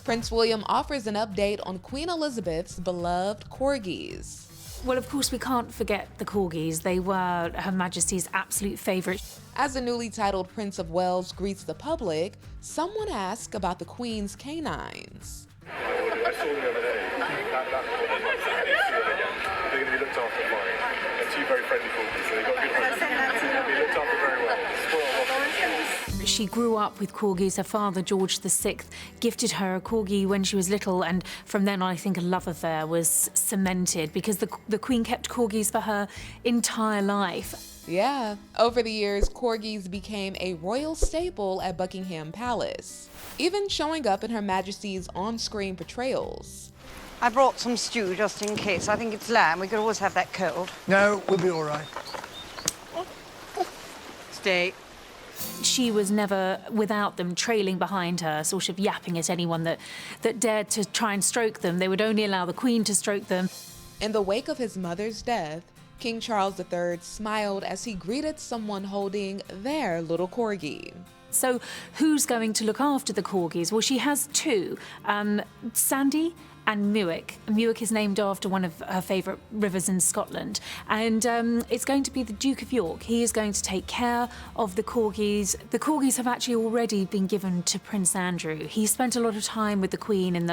Prince William offers an update on Queen Elizabeth's beloved Corgis. Well, of course, we can't forget the Corgis. They were Her Majesty's absolute favourite. As the newly titled Prince of Wales greets the public, someone asks about the Queen's canines. I saw them the other day. They're going to be looked after fine. They're two very friendly Corgis, so they've got good homes. They're going to be looked after very well. She grew up with Corgis. Her father, George VI, gifted her a Corgi when she was little, and from then on, I think a love affair was cemented because the Queen kept Corgis for her entire life. Yeah, over the years, Corgis became a royal staple at Buckingham Palace, even showing up in Her Majesty's on-screen portrayals. I brought some stew just in case. I think it's lamb. We could always have that cold. No, we'll be all right. Stay. She was never without them, trailing behind her, sort of yapping at anyone that dared to try and stroke them. They would only allow the Queen to stroke them. In the wake of his mother's death, King Charles III smiled as he greeted someone holding their little corgi. So who's going to look after the Corgis? Well, she has two, Sandy and Muick. Muick is named after one of her favourite rivers in Scotland. And it's going to be the Duke of York. He is going to take care of the Corgis. The Corgis have actually already been given to Prince Andrew. He spent a lot of time with the Queen in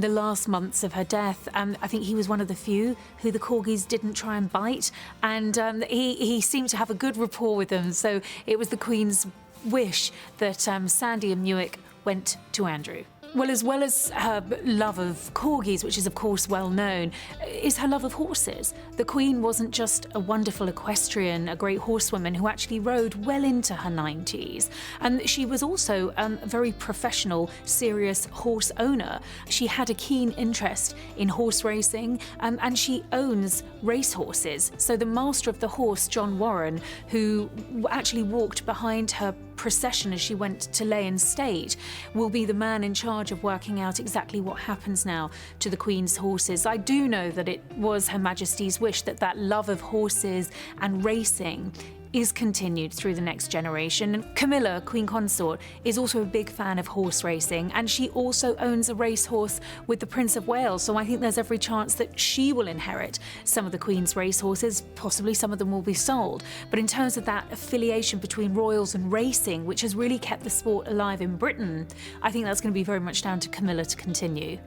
the last months of her death. I think he was one of the few who the Corgis didn't try and bite. And he seemed to have a good rapport with them. So it was the Queen's wish that Sandy and Muick went to Andrew. Well as her love of corgis, which is of course well known, is her love of horses. The Queen wasn't just a wonderful equestrian, a great horsewoman who actually rode well into her 90s. And she was also a very professional, serious horse owner. She had a keen interest in horse racing, and she owns racehorses. So the master of the horse, John Warren, who actually walked behind her procession as she went to lay in state, will be the man in charge of working out exactly what happens now to the Queen's horses. I do know that it was Her Majesty's wish that that love of horses and racing is continued through the next generation. And Camilla, Queen Consort, is also a big fan of horse racing, and she also owns a racehorse with the Prince of Wales, so I think there's every chance that she will inherit some of the Queen's racehorses. Possibly some of them will be sold. But in terms of that affiliation between royals and racing, which has really kept the sport alive in Britain, I think that's going to be very much down to Camilla to continue.